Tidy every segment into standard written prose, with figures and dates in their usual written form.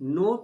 9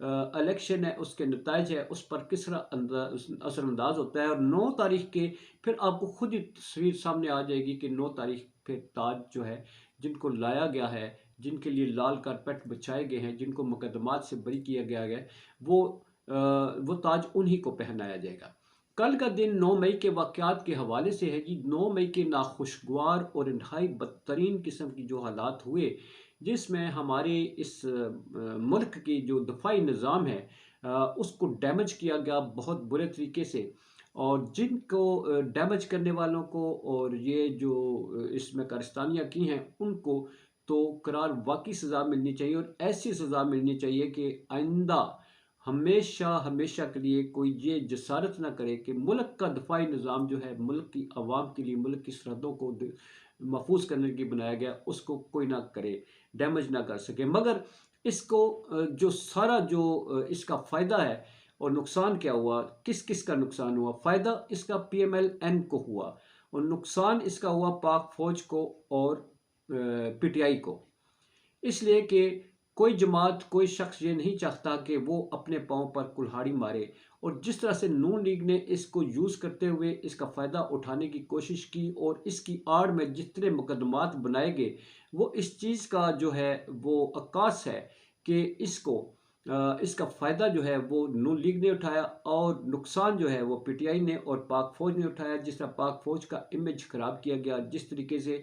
election ہے اس کے نتائج ہے اس پر کس طرح اثر انداز ہوتا ہے، اور 9 تاریخ کے پھر آپ کو خود ہی تصویر سامنے آ جائے گی کہ 9 تاریخ پھر تاج جو ہے جن کو لایا گیا ہے، جن کے لیے لال کارپیٹ بچھائے گئے ہیں، جن کو مقدمات سے بری کیا گیا ہے، وہ تاج انہی کو پہنایا جائے گا۔ کل کا دن 9 مئی کے واقعات کے حوالے سے ہے جی۔ 9 مئی کے ناخوشگوار اور انتہائی بدترین قسم کی جو حالات ہوئے، جس میں ہمارے اس ملک کی جو دفاعی نظام ہے اس کو ڈیمیج کیا گیا بہت برے طریقے سے، اور جن کو ڈیمیج کرنے والوں کو اور یہ جو اس میں کارستانیاں کی ہیں ان کو تو قرار واقعی سزا ملنی چاہیے، اور ایسی سزا ملنی چاہیے کہ آئندہ ہمیشہ ہمیشہ کے لیے کوئی یہ جسارت نہ کرے کہ ملک کا دفاعی نظام جو ہے ملک کی عوام کے لیے، ملک کی سرحدوں کو محفوظ کرنے کے لیے بنایا گیا، اس کو کوئی نہ کرے، ڈیمیج نہ کر سکے۔ مگر اس کو جو سارا جو اس کا فائدہ ہے اور نقصان کیا ہوا، کس کس کا نقصان ہوا؟ فائدہ اس کا پی ایم ایل این کو ہوا، اور نقصان اس کا ہوا پاک فوج کو اور پی ٹی آئی کو، اس لیے کہ کوئی جماعت کوئی شخص یہ نہیں چاہتا کہ وہ اپنے پاؤں پر کلہاڑی مارے، اور جس طرح سے نون لیگ نے اس کو یوز کرتے ہوئے اس کا فائدہ اٹھانے کی کوشش کی، اور اس کی آڑ میں جتنے مقدمات بنائے گئے، وہ اس چیز کا جو ہے وہ عکاس ہے کہ اس کا فائدہ جو ہے وہ نون لیگ نے اٹھایا، اور نقصان جو ہے وہ پی ٹی آئی نے اور پاک فوج نے اٹھایا۔ جس طرح پاک فوج کا امیج خراب کیا گیا، جس طریقے سے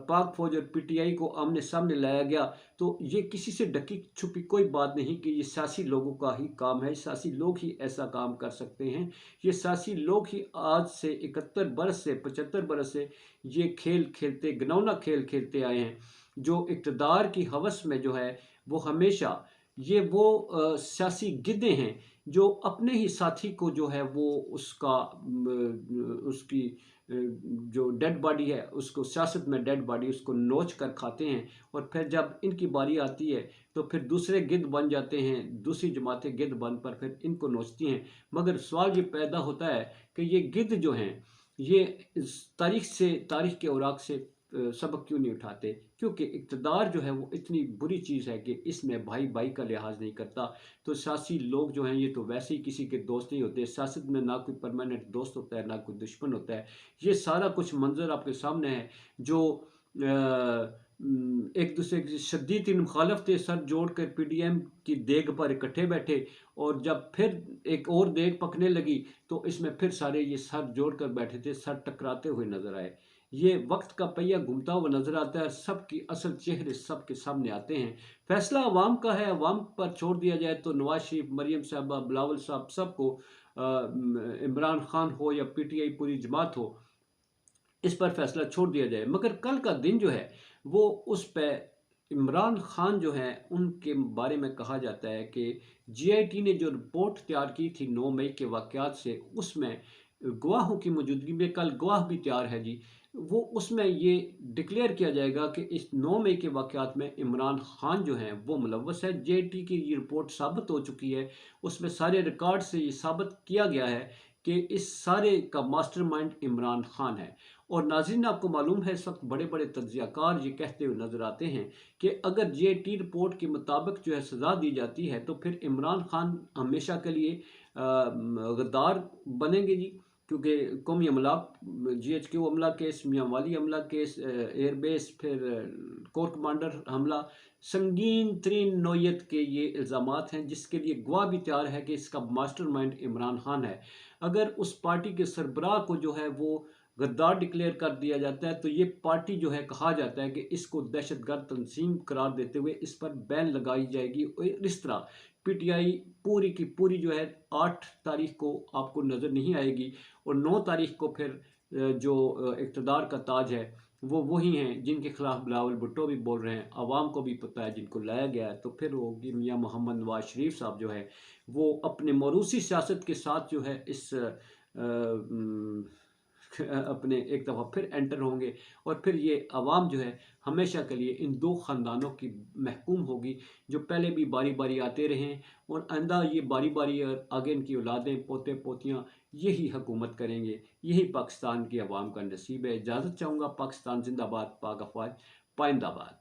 پاک فوج اور پی ٹی آئی کو آمنے سامنے لایا گیا، تو یہ کسی سے ڈکی چھپی کوئی بات نہیں کہ یہ سیاسی لوگوں کا ہی کام ہے، سیاسی لوگ ہی ایسا کام کر سکتے ہیں۔ یہ سیاسی لوگ ہی آج سے 71 برس سے 75 برس سے یہ کھیل کھیلتے، گنونا کھیل کھیلتے آئے ہیں، جو اقتدار کی ہوس میں جو ہے وہ ہمیشہ وہ سیاسی گدے ہیں جو اپنے ہی ساتھی کو جو ہے وہ اس کی جو ڈیڈ باڈی ہے، اس کو سیاست میں ڈیڈ باڈی اس کو نوچ کر کھاتے ہیں، اور پھر جب ان کی باری آتی ہے تو پھر دوسرے گدھ بن جاتے ہیں، دوسری جماعتیں گدھ بن پر پھر ان کو نوچتی ہیں۔ مگر سوال یہ پیدا ہوتا ہے کہ یہ گدھ جو ہیں یہ تاریخ کے اوراق سے سبق کیوں نہیں اٹھاتے؟ کیونکہ اقتدار جو ہے وہ اتنی بری چیز ہے کہ اس میں بھائی بھائی کا لحاظ نہیں کرتا۔ تو سیاسی لوگ جو ہیں یہ تو ویسے ہی کسی کے دوست نہیں ہوتے، سیاست میں نہ کوئی پرماننٹ دوست ہوتا ہے نہ کوئی دشمن ہوتا ہے۔ یہ سارا کچھ منظر آپ کے سامنے ہے، جو ایک دوسرے کی شدید مخالف تھے، سر جوڑ کر پی ڈی ایم کی دیگ پر اکٹھے بیٹھے، اور جب پھر ایک اور دیگ پکنے لگی تو اس میں پھر سارے یہ سر جوڑ کر بیٹھے تھے، سر ٹکراتے ہوئے نظر آئے۔ یہ وقت کا پہیہ گھومتا ہوا نظر آتا ہے، سب کی اصل چہرے سب کے سامنے آتے ہیں۔ فیصلہ عوام کا ہے، عوام پر چھوڑ دیا جائے تو نواز شریف، مریم صاحبہ، بلاول صاحب، سب کو، عمران خان ہو یا پی ٹی آئی پوری جماعت ہو، اس پر فیصلہ چھوڑ دیا جائے۔ مگر کل کا دن جو ہے وہ اس پہ عمران خان جو ہیں ان کے بارے میں کہا جاتا ہے کہ جی آئی ٹی نے جو رپورٹ تیار کی تھی 9 مئی کے واقعات سے، اس میں گواہوں کی موجودگی میں، کل گواہ بھی تیار ہے جی، وہ اس میں یہ ڈکلیئر کیا جائے گا کہ اس 9 مئی کے واقعات میں عمران خان جو ہیں وہ ملوث ہے۔ جے ٹی کی یہ رپورٹ ثابت ہو چکی ہے، اس میں سارے ریکارڈ سے یہ ثابت کیا گیا ہے کہ اس سارے کا ماسٹر مائنڈ عمران خان ہے۔ اور ناظرین آپ کو معلوم ہے اس وقت بڑے بڑے تجزیہ کار یہ کہتے ہوئے نظر آتے ہیں کہ اگر جے ٹی رپورٹ کے مطابق جو ہے سزا دی جاتی ہے تو پھر عمران خان ہمیشہ کے لیے غدار بنیں گے جی، کیونکہ قومی عملہ، جی ایچ کیو عملہ کیس، میاں والی عملہ کیس، ایئر بیس، پھر کور کمانڈر حملہ، سنگین ترین نوعیت کے یہ الزامات ہیں، جس کے لیے گواہ بھی تیار ہے کہ اس کا ماسٹر مائنڈ عمران خان ہے۔ اگر اس پارٹی کے سربراہ کو جو ہے وہ غدار ڈکلیئر کر دیا جاتا ہے تو یہ پارٹی جو ہے کہا جاتا ہے کہ اس کو دہشت گرد تنظیم قرار دیتے ہوئے اس پر بین لگائی جائے گی، اور اس طرح پی ٹی آئی پوری کی پوری جو ہے 8 تاریخ کو آپ کو نظر نہیں آئے گی، اور 9 تاریخ کو پھر جو اقتدار کا تاج ہے وہ وہی ہیں جن کے خلاف بلاول بھٹو بھی بول رہے ہیں، عوام کو بھی پتہ ہے، جن کو لایا گیا ہے۔ تو پھر وہ میاں محمد نواز شریف صاحب جو ہے وہ اپنے موروثی سیاست کے ساتھ جو ہے اس اپنے ایک دفعہ پھر انٹر ہوں گے، اور پھر یہ عوام جو ہے ہمیشہ کے لیے ان 2 خاندانوں کی محکوم ہوگی جو پہلے بھی باری باری آتے رہے ہیں، اور آئندہ یہ باری باری اور آگے ان کی اولادیں، پوتے پوتیاں یہی حکومت کریں گے۔ یہی پاکستان کی عوام کا نصیب ہے۔ اجازت چاہوں گا۔ پاکستان زندہ باد، پاک افواج پائندہ باد۔